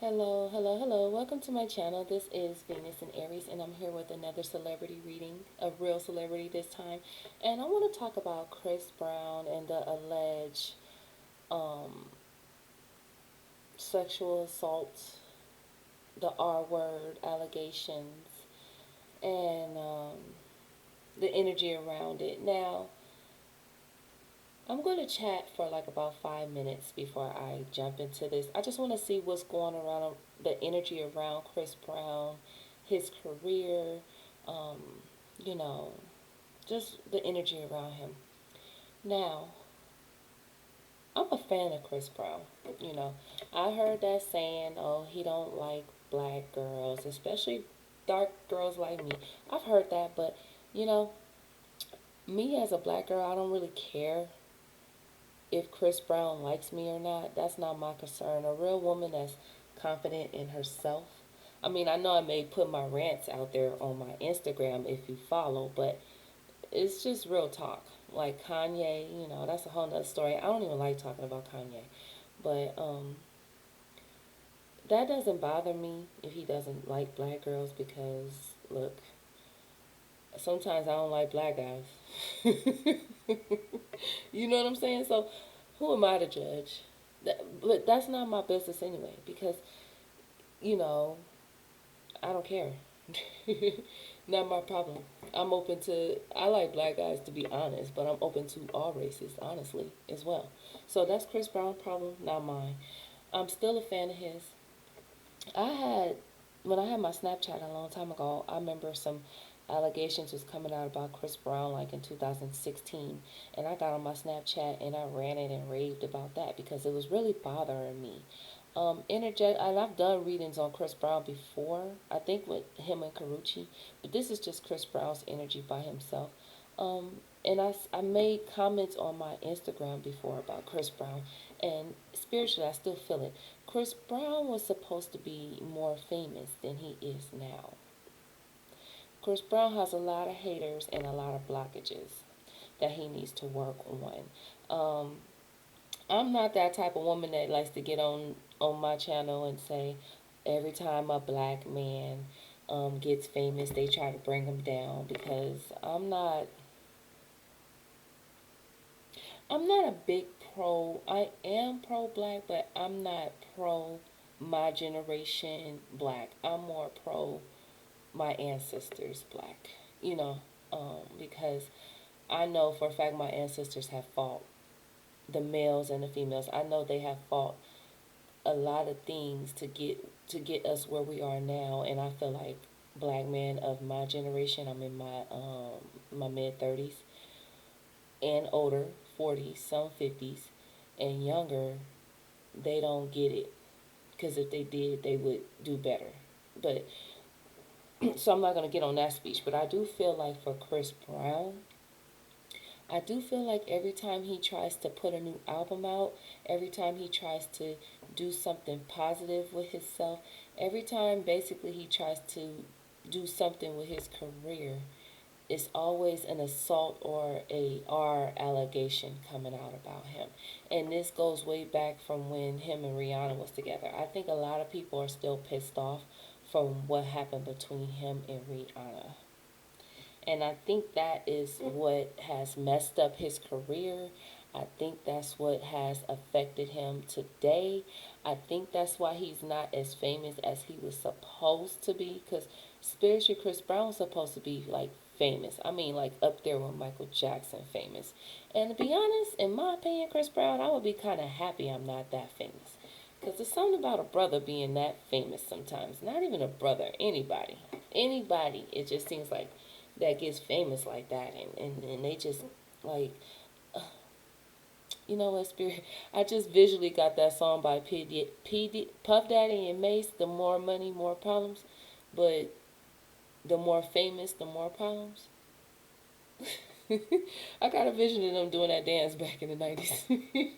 Hello, hello, hello. Welcome to my channel. This is Venus and Aries, and I'm here with another celebrity reading, a real celebrity this time. And I want to talk about Chris Brown and the alleged um, sexual assault, the R word allegations, and the energy around it. Now, I'm going to chat for like about 5 minutes before I jump into this. I just want to see what's going around, the energy around Chris Brown, his career, um, you know, just the energy around him. Now, I'm a fan of Chris Brown. You know, I heard that saying, oh, he don't like black girls, especially dark girls like me. I've heard that, but you know, me as a black girl, I don't really care if Chris Brown likes me or not. That's not my concern. A real woman that's confident in herself. I mean, I know I may put my rants out there on my Instagram if you follow, but it's just real talk. Like Kanye, that's a whole nother story. I don't even like talking about Kanye. But that doesn't bother me if he doesn't like black girls because, look, sometimes I don't like black guys. You know what I'm saying? So who am I to judge? But that's not my business anyway because, you know, I don't care. Not my problem. I like black guys to be honest, but I'm open to all races, honestly, as well. So that's Chris Brown's problem, not mine. I'm still a fan of his. I had, when I had my Snapchat a long time ago, I remember some allegations was coming out about Chris Brown like in 2016, and I got on my Snapchat and I ran it and raved about that because it was really bothering me. Energetic, and I've done readings on Chris Brown before, I think with him and Karuchi, but this is just Chris Brown's energy by himself. And I made comments on my Instagram before about Chris Brown, and spiritually, I still feel it. Chris Brown was supposed to be more famous than he is now. Chris Brown has a lot of haters and a lot of blockages that he needs to work on. I'm not that type of woman that likes to get on my channel and say every time a black man gets famous, they try to bring him down because I'm not a big pro. I am pro black, but I'm not pro my generation black. I'm more pro my ancestors black. You know, because I know for a fact my ancestors have fought, the males and the females. I know they have fought a lot of things to get us where we are now, and I feel like black men of my generation, I'm in my mid 30s and older, 40s, some 50s, and younger, they don't get it because if they did, they would do better. But so I'm not going to get on that speech, but I do feel like for Chris Brown, I do feel like every time he tries to put a new album out, every time he tries to do something positive with himself, every time basically he tries to do something with his career, it's always an assault or a R allegation coming out about him. And this goes way back from when him and Rihanna was together. I think a lot of people are still pissed off from what happened between him and Rihanna. And I think that is what has messed up his career. I think that's what has affected him today. I think that's why he's not as famous as he was supposed to be. Because spiritually, Chris Brown was supposed to be like famous. I mean, like up there with Michael Jackson famous. And to be honest, in my opinion, Chris Brown, I would be kind of happy I'm not that famous. Because there's something about a brother being that famous sometimes. Not even a brother, anybody. Anybody. It just seems like that gets famous like that, and they just like, you know what, Spirit, I just visually got that song by Puff Daddy and Mace, the more money more problems, but the more famous the more problems. I got a vision of them doing that dance back in the 90s.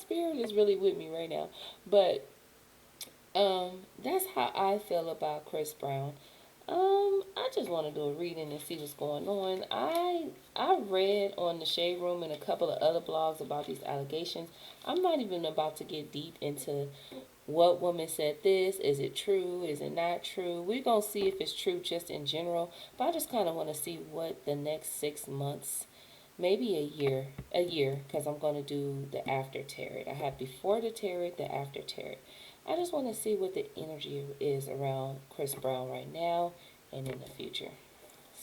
Spirit is really with me right now, but that's how I feel about Chris Brown. I just want to do a reading and see what's going on. I read on the Shade Room and a couple of other blogs about these allegations. I'm not even about to get deep into what woman said this? Is it true? Is it not true? We're going to see if it's true just in general. But I just kind of want to see what the next 6 months, maybe a year, because I'm going to do the after tarot. I have before the tarot, the after tarot. I just want to see what the energy is around Chris Brown right now and in the future.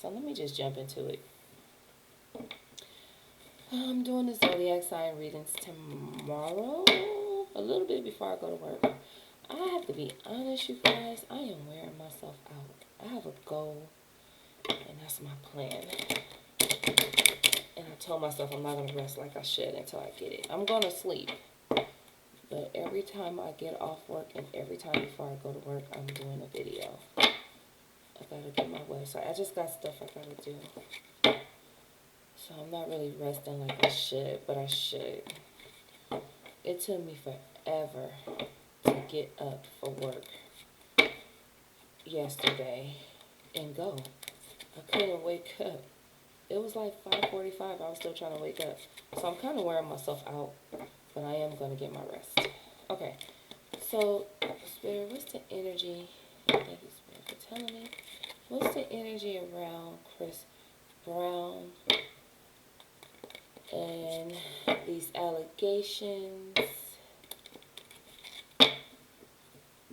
So let me just jump into it. I'm doing the zodiac sign readings tomorrow, a little bit before I go to work. I have to be honest, you guys, I am wearing myself out. I have a goal, and that's my plan. And I told myself I'm not going to rest like I should until I get it. I'm going to sleep. But every time I get off work and every time before I go to work, I'm doing a video. I got to get my website. I just got stuff I got to do. So I'm not really resting like I should, but I should. It took me forever to get up for work yesterday and go. I couldn't wake up. It was like 5:45. I was still trying to wake up. So I'm kind of wearing myself out, but I am going to get my rest. Okay. So, Spirit, what's the energy? Thank you, Spirit, for telling me. What's the energy around Chris Brown and these allegations?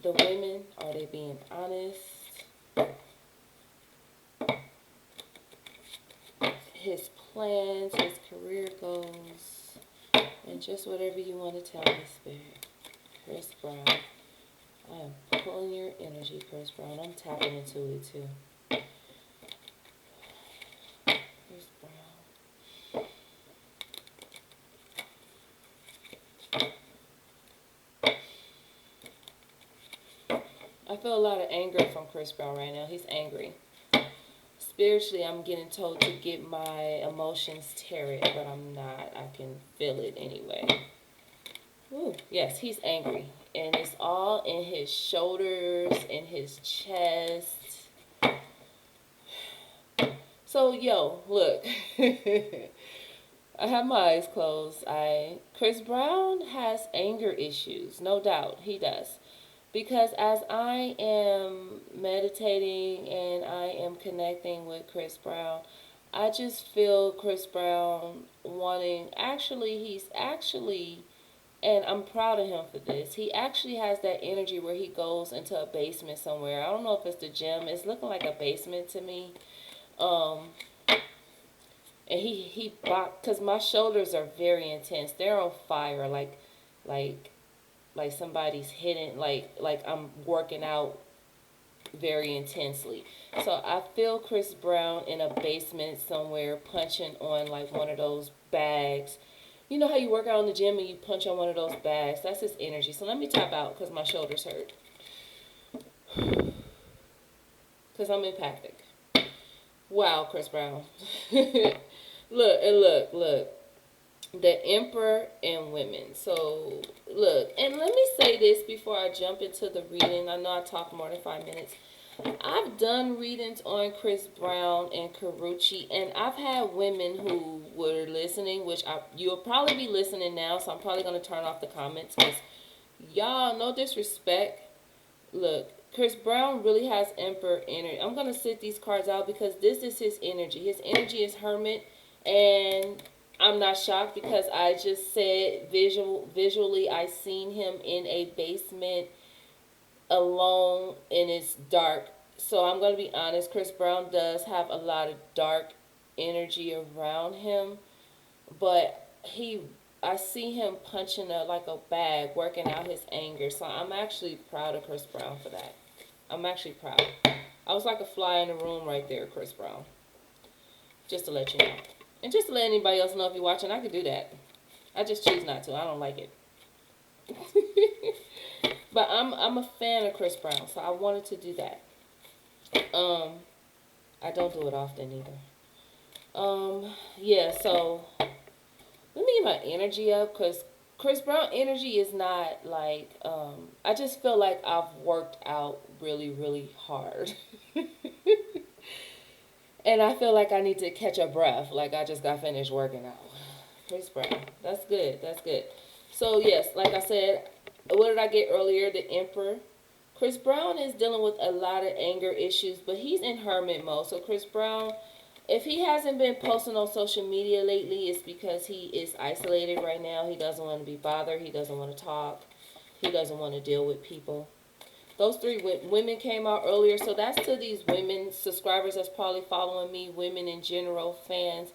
The women, are they being honest? His plans, his career goals, and just whatever you want to tell me, Spirit. Chris Brown. I am pulling your energy, Chris Brown. I'm tapping into it too. Chris Brown. I feel a lot of anger from Chris Brown right now. He's angry. Spiritually, I'm getting told to get my emotions tarot, but I'm not. I can feel it anyway. Ooh, yes, he's angry. And it's all in his shoulders, in his chest. So, yo, look. I have my eyes closed. Chris Brown has anger issues. No doubt, he does. Because as I am meditating and I am connecting with Chris Brown, I just feel Chris Brown wanting, he's actually, and I'm proud of him for this, he actually has that energy where he goes into a basement somewhere. I don't know if it's the gym. It's looking like a basement to me. And he because my shoulders are very intense. They're on fire, like somebody's hitting, like I'm working out very intensely. So I feel Chris Brown in a basement somewhere punching on like one of those bags. You know how you work out in the gym and you punch on one of those bags? That's his energy. So let me tap out because my shoulders hurt. Because I'm empathic. Wow, Chris Brown. Look. The Emperor and women. So, look. And let me say this before I jump into the reading. I know I talked more than 5 minutes. I've done readings on Chris Brown and Karuchi, and I've had women who were listening, you'll probably be listening now, so I'm probably going to turn off the comments, because y'all, no disrespect. Look, Chris Brown really has Emperor energy. I'm going to sit these cards out because this is his energy. His energy is Hermit, and I'm not shocked because I just said visually I seen him in a basement alone and it's dark. So I'm going to be honest, Chris Brown does have a lot of dark energy around him, but I see him punching like a bag, working out his anger. So I'm actually proud of Chris Brown for that. I'm actually proud. I was like a fly in the room right there, Chris Brown. Just to let you know. And just to let anybody else know, if you're watching, I could do that. I just choose not to. I don't like it. But I'm a fan of Chris Brown, so I wanted to do that. I don't do it often either. Yeah, so let me get my energy up, because Chris Brown energy is not like, I just feel like I've worked out really, really hard. And I feel like I need to catch a breath, like I just got finished working out. Chris Brown, that's good, that's good. So yes, like I said, What did I get earlier? The Emperor. Chris Brown is dealing with a lot of anger issues, but he's in hermit mode. So Chris Brown, if he hasn't been posting on social media lately, it's because he is isolated right now. He doesn't want to be bothered. He doesn't want to talk. He doesn't want to deal with people. Those three women came out earlier, so that's to these women subscribers that's probably following me, women in general, fans.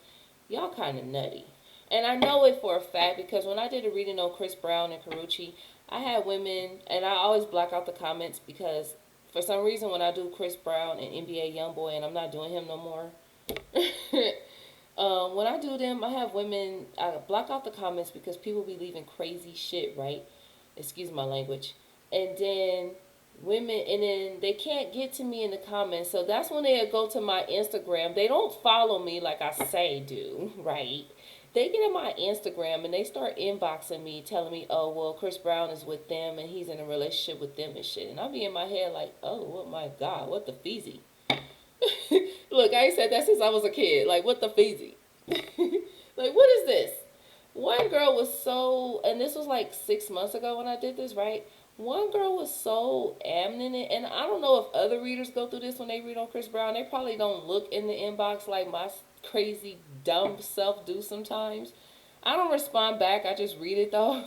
Y'all kind of nutty. And I know it for a fact because when I did a reading on Chris Brown and Karuchi, I had women, and I always block out the comments because for some reason when I do Chris Brown and NBA Youngboy, and I'm not doing him no more, when I do them, I have women, I block out the comments because people be leaving crazy shit, right? Excuse my language. And then women, and then they can't get to me in the comments, so that's when they go to my Instagram. They don't follow me like I say do, right? They get in my Instagram and they start inboxing me telling me, oh well, Chris Brown is with them and he's in a relationship with them and shit, and I'll be in my head like, oh my god, what the feezy. Look, I ain't said that since I was a kid. Like, what the feezy. Like, what is this? One girl was so, and this was like 6 months ago when I did this, right? One girl was so adamant, and I don't know if other readers go through this when they read on Chris Brown. They probably don't look in the inbox like my crazy, dumb self do sometimes. I don't respond back, I just read it though.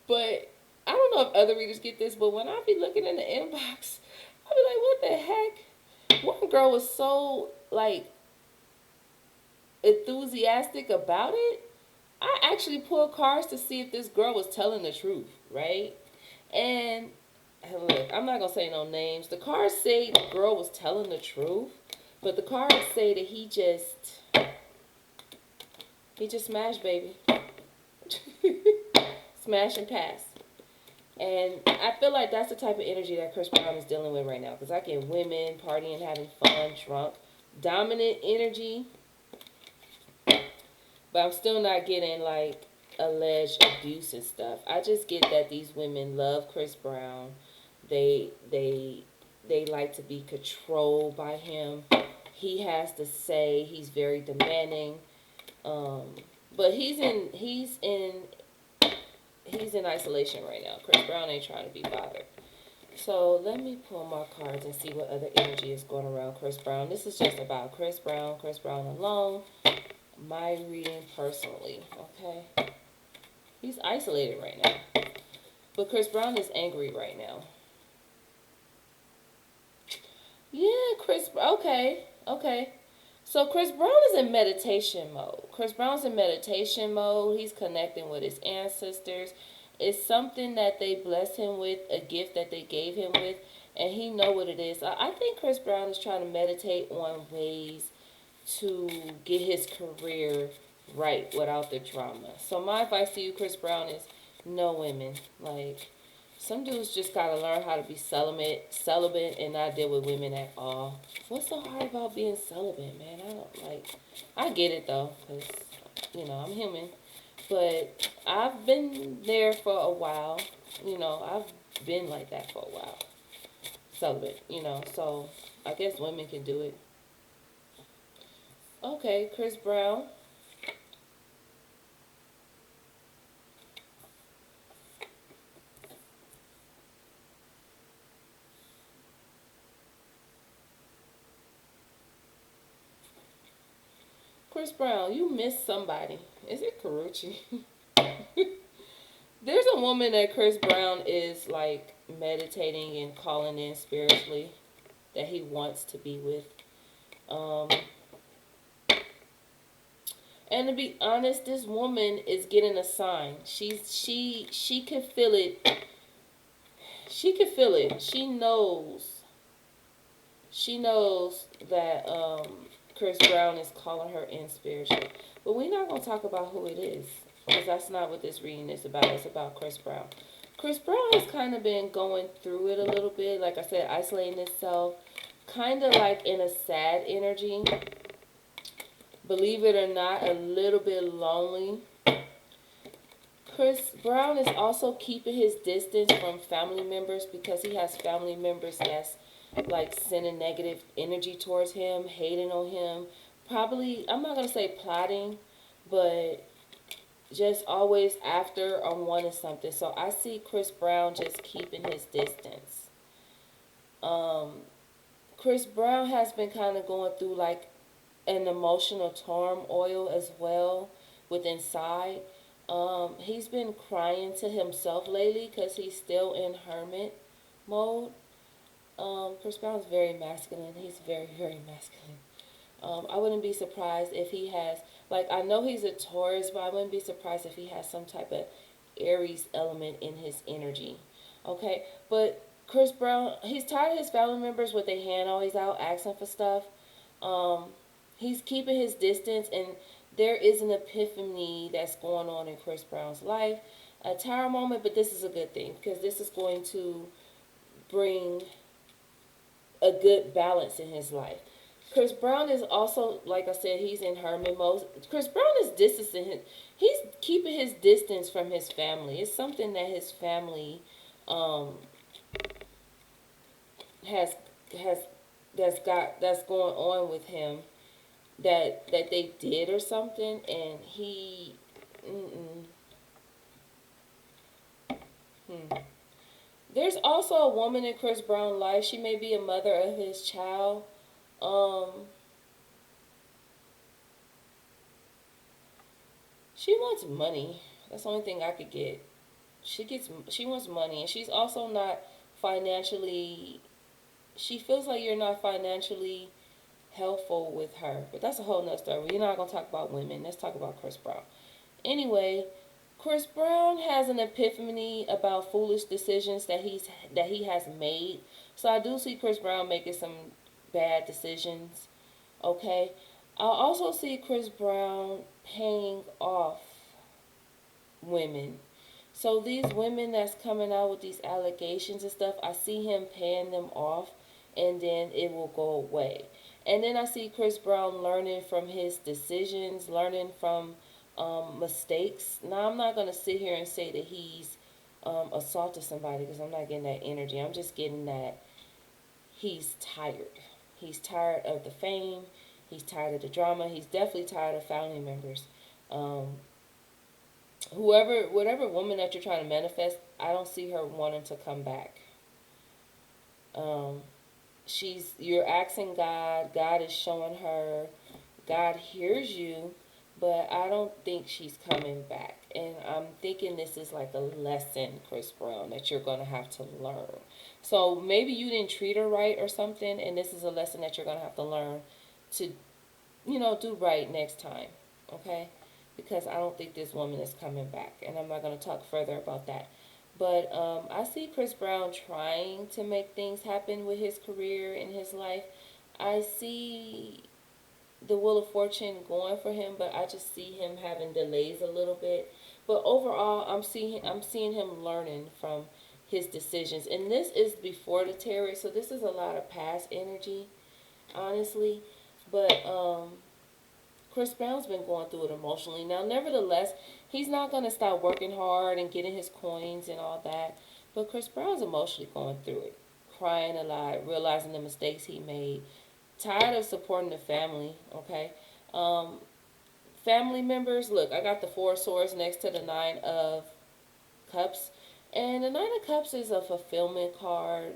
But I don't know if other readers get this, but when I be looking in the inbox, I be like, what the heck? One girl was so, like, enthusiastic about it. I actually pulled cards to see if this girl was telling the truth, right? And look, I'm not gonna say no names. The cards say the girl was telling the truth, but the cards say that he just smashed, baby. Smash and pass. And I feel like that's the type of energy that Chris Brown is dealing with right now. Because I get women partying, having fun, drunk, dominant energy. But I'm still not getting like alleged abuse and stuff. I just get that these women love Chris Brown. They like to be controlled by him. He has to say, he's very demanding. But he's in isolation right now. Chris Brown ain't trying to be bothered. So let me pull my cards and see what other energy is going around Chris Brown. This is just about Chris Brown alone. My reading personally, okay? He's isolated right now. But Chris Brown is angry right now. Yeah, okay. So Chris Brown is in meditation mode. Chris Brown's in meditation mode. He's connecting with his ancestors. It's something that they blessed him with, a gift that they gave him with, and he know what it is. I think Chris Brown is trying to meditate on ways to get his career right without the drama. So my advice to you, Chris Brown, is no women. Like, some dudes just gotta learn how to be celibate, and not deal with women at all. What's so hard about being celibate, man? I get it though, cause I'm human, but I've been there for a while. I've been like that for a while, celibate. So I guess women can do it. Okay, Chris Brown. Chris Brown, you missed somebody. Is it Karuchi? There's a woman that Chris Brown is like meditating and calling in spiritually that he wants to be with. Um, and to be honest, this woman is getting a sign. She can feel it. She can feel it. She knows. She knows that Chris Brown is calling her in spiritually. But we're not going to talk about who it is, because that's not what this reading is about. It's about Chris Brown. Chris Brown has kind of been going through it a little bit. Like I said, isolating himself. Kind of like in a sad energy. Believe it or not, a little bit lonely. Chris Brown is also keeping his distance from family members because he has family members that's like sending negative energy towards him, hating on him. Probably, I'm not going to say plotting, but just always after or wanting something. So I see Chris Brown just keeping his distance. Um, Chris Brown has been kind of going through like an emotional turmoil as well with inside. He's been crying to himself lately because he's still in hermit mode. Chris Brown's very masculine. He's very, very masculine. I wouldn't be surprised if he has, like, I know he's a Taurus, but I wouldn't be surprised if he has some type of Aries element in his energy. Okay, but Chris Brown, he's tired of his family members with their hand always out asking for stuff. Um, he's keeping his distance, and there is an epiphany that's going on in Chris Brown's life. A tower moment, but this is a good thing because this is going to bring a good balance in his life. Chris Brown is also, like I said, he's in hermit mode. Chris Brown is distancing his, he's keeping his distance from his family. It's something that his family um, has has that's going on with him that they did or something, and he, mm-mm, hmm. There's also a woman in Chris Brown's life. She may be a mother of his child. Um, she wants money. That's the only thing I could get. She wants money, and she's also not financially. She feels like you're not financially helpful with her, but that's a whole nother story. We're not gonna talk about women. Let's talk about Chris Brown. Anyway, Chris Brown has an epiphany about foolish decisions that he has made. So I do see Chris Brown making some bad decisions. Okay, I also see Chris Brown paying off women. So these women that's coming out with these allegations and stuff, I see him paying them off, and then it will go away. And then I see Chris Brown learning from his decisions, learning from mistakes. Now I'm not gonna sit here and say that he's assaulted somebody because I'm not getting that energy. I'm just getting that he's tired. He's tired of the fame. He's tired of the drama. He's definitely tired of family members. Um, whatever woman that you're trying to manifest, I don't see her wanting to come back. Um, you're asking God. God is showing her. God hears you, but I don't think she's coming back. And I'm thinking this is like a lesson, Chris Brown, that you're gonna have to learn. So maybe you didn't treat her right or something, and this is a lesson that you're gonna have to learn to, do right next time. Okay? Because I don't think this woman is coming back. And I'm not going to talk further about that. But I see Chris Brown trying to make things happen with his career and his life. I see the Wheel of Fortune going for him, but I just see him having delays a little bit. But overall, I'm seeing him learning from his decisions. And this is before the tarot, so this is a lot of past energy, honestly. But Chris Brown's been going through it emotionally. Now, nevertheless, he's not going to stop working hard and getting his coins and all that. But Chris Brown's emotionally going through it, crying a lot, realizing the mistakes he made, tired of supporting the family, okay? Um, Family members, look, I got the Four of Swords next to the Nine of Cups. And the Nine of Cups is a fulfillment card.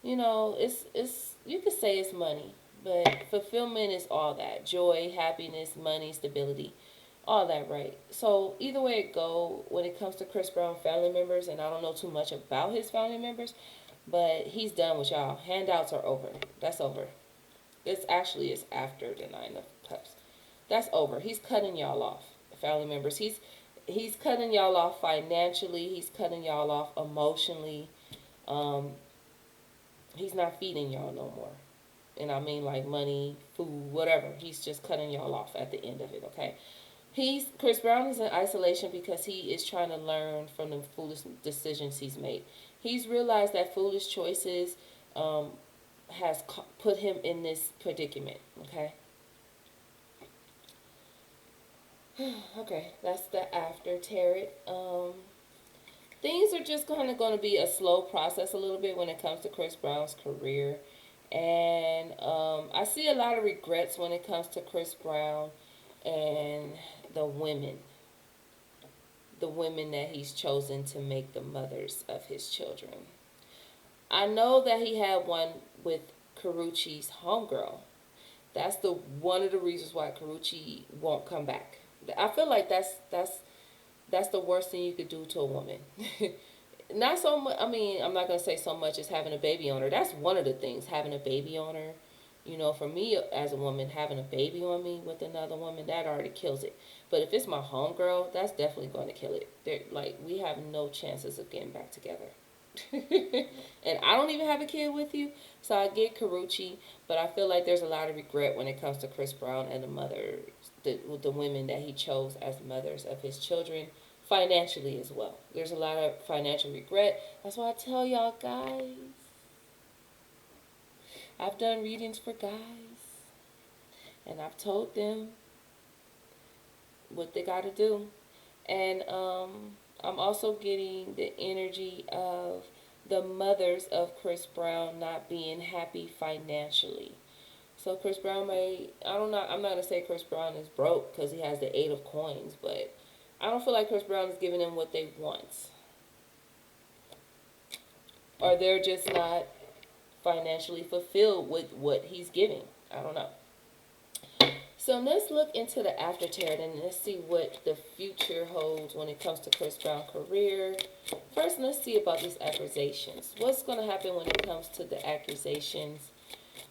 It's you could say it's money, but fulfillment is all that: joy, happiness, money, stability, all that, right? So either way it go, when it comes to Chris Brown family members, and I don't know too much about his family members, but he's done with y'all. Handouts are over. That's over. It's after the Nine of Cups. That's over. He's cutting y'all off, family members. He's cutting y'all off financially. He's cutting y'all off emotionally. Um, he's not feeding y'all no more. And I mean like money, food, whatever. He's just cutting y'all off at the end of it, okay? Chris Brown is in isolation because he is trying to learn from the foolish decisions he's made. He's realized that foolish choices um, has put him in this predicament, okay? Okay, that's the after tarot. Things are just kind of going to be a slow process a little bit when it comes to Chris Brown's career. And I see a lot of regrets when it comes to Chris Brown and the women. the women that he's chosen to make the mothers of his children. I know that he had one with Karuchi's homegirl. That's the one of the reasons why Karuchi won't come back. I feel like that's the worst thing you could do to a woman. Not so much. I mean, I'm not gonna say so much as having a baby on her. That's one of the things. Having a baby on her. You know, for me as a woman, having a baby on me with another woman, that already kills it. But if it's my homegirl, that's definitely going to kill it. Like, we have no chances of getting back together. And I don't even have a kid with you, so I get Karuchi, but I feel like there's a lot of regret when it comes to Chris Brown and the mothers, the women that he chose as mothers of his children, financially as well. There's a lot of financial regret. That's why I tell y'all guys, I've done readings for guys, and I've told them what they got to do. And I'm also getting the energy of the mothers of Chris Brown not being happy financially. So Chris Brown may, I don't know, I'm not going to say Chris Brown is broke because he has the 8 of coins, but I don't feel like Chris Brown is giving them what they want. Or they're just not financially fulfilled with what he's giving. I don't know. So let's look into the aftertail and let's see what the future holds when it comes to Chris Brown's career. First, let's see about these accusations. What's going to happen when it comes to the accusations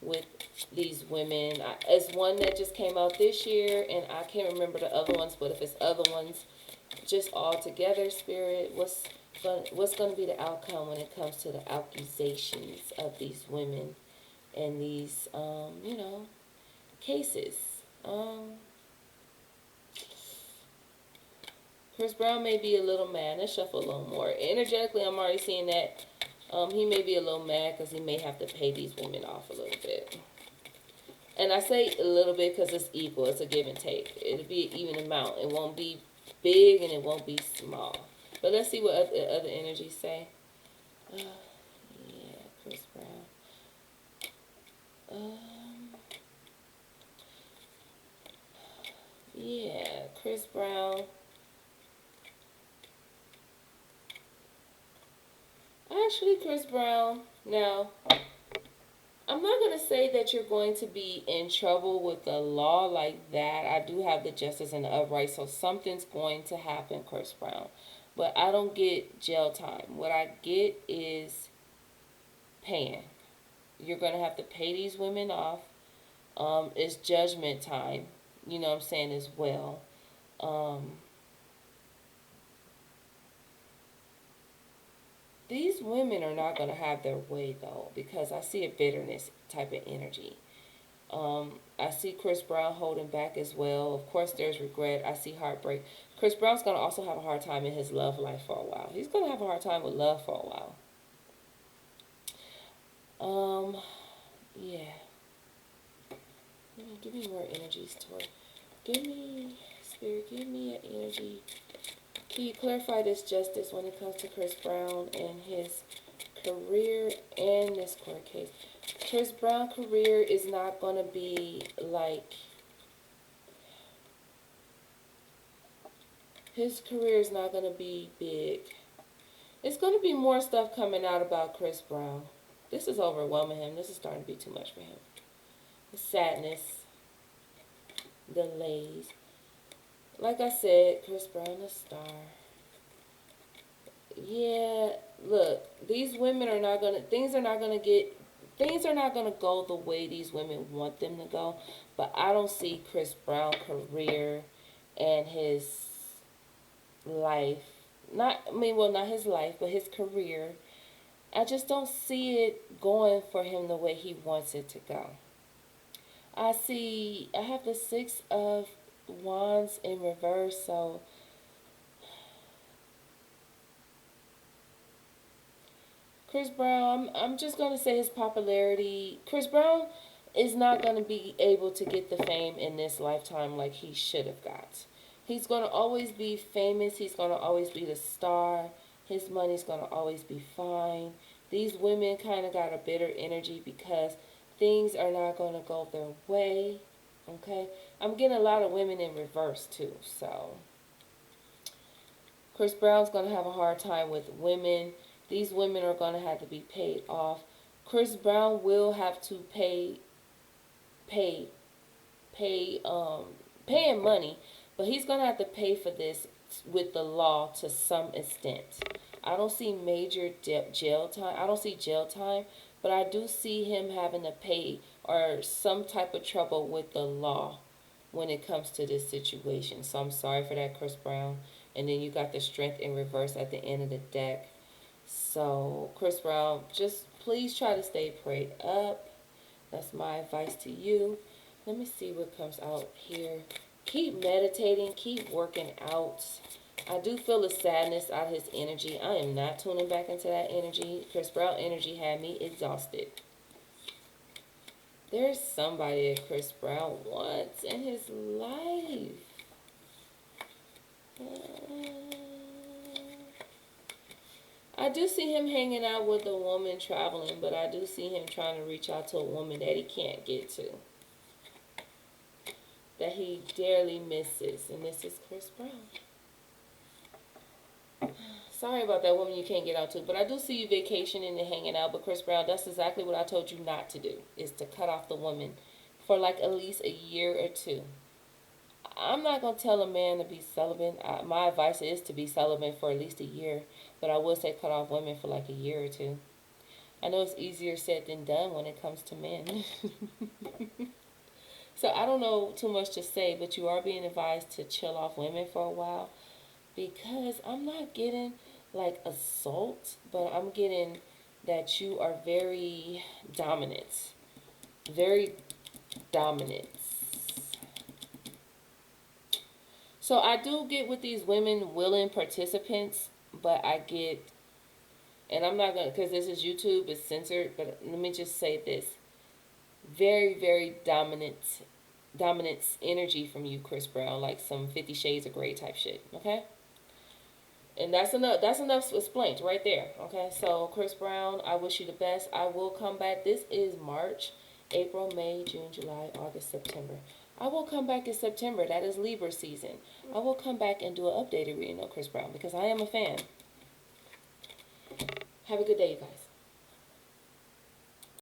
with these women? It's one that just came out this year, and I can't remember the other ones, but if it's other ones, just all together, Spirit, what's going to be the outcome when it comes to the accusations of these women and these, cases? Um, Chris Brown may be a little mad. Let's shuffle a little more. Energetically, I'm already seeing that he may be a little mad because he may have to pay these women off a little bit. And I say a little bit because it's equal. It's a give and take. It'll be an even amount. It won't be big and it won't be small. But let's see what other energies say. Yeah, Chris Brown. Yeah, Chris Brown. Actually, Chris Brown. Now, I'm not going to say that you're going to be in trouble with the law like that. I do have the justice and the upright, so something's going to happen, Chris Brown. But I don't get jail time. What I get is paying. You're going to have to pay these women off. It's judgment time, you know what I'm saying, as well. These women are not going to have their way, though, because I see a bitterness type of energy. I see Chris Brown holding back as well. Of course, there's regret. I see heartbreak. Chris Brown's going to also have a hard time in his love life for a while. He's going to have a hard time with love for a while. Yeah. Give me more energies, Tor. Give me, Spirit, give me an energy. Can you clarify this justice when it comes to Chris Brown and his career and this court case? Chris Brown's career is not going to be like, his career is not going to be big. It's going to be more stuff coming out about Chris Brown. This is overwhelming him. This is starting to be too much for him. The sadness, delays. Like I said, Chris Brown, a star. Yeah, look, these women are not going to, things are not going to go the way these women want them to go. But I don't see Chris Brown's career and his life, not his life, but his career. I just don't see it going for him the way he wants it to go. I have the 6 of Wands in reverse, so Chris Brown, I'm just going to say his popularity. Chris Brown is not going to be able to get the fame in this lifetime like he should have got. He's going to always be famous. He's going to always be the star. His money's going to always be fine. These women kind of got a bitter energy because things are not going to go their way. Okay? I'm getting a lot of women in reverse too, so Chris Brown's going to have a hard time with women. These women are going to have to be paid off. Chris Brown will have to pay pay paying money, but he's gonna have to pay for this with the law to some extent. I don't see major jail time. I don't see jail time, but I do see him having to pay or some type of trouble with the law when it comes to this situation. So I'm sorry for that, Chris Brown. And then you got the strength in reverse at the end of the deck. So Chris Brown, just please try to stay prayed up. That's my advice to you. Let me see what comes out here. Keep meditating. Keep working out. I do feel the sadness out of his energy. I am not tuning back into that energy. Chris Brown energy had me exhausted. There's somebody that Chris Brown wants in his life. I do see him hanging out with a woman traveling, but I do see him trying to reach out to a woman that he can't get to, that he dearly misses, and this is Chris Brown. Sorry about that woman you can't get out to, but I do see you vacationing and hanging out. But Chris Brown, that's exactly what I told you not to do, is to cut off the woman for like at least a year or two. I'm not going to tell a man to be celibate. My advice is to be celibate for at least a year, but I will say cut off women for like a year or two. I know it's easier said than done when it comes to men. So I don't know too much to say, but you are being advised to chill off women for a while, because I'm not getting like assault, but I'm getting that you are very dominant. Very dominant. So I do get with these women willing participants, but I get, and I'm not going to, because this is YouTube, it's censored, but let me just say this. Very, very dominance energy from you, Chris Brown, like some 50 Shades of Grey type shit, okay? And that's enough explained right there, okay? So Chris Brown, I wish you the best. I will come back. This is March, April, May, June, July, August, September. I will come back in September. That is Libra season. I will come back and do an updated reading of Chris Brown because I am a fan. Have a good day, you guys.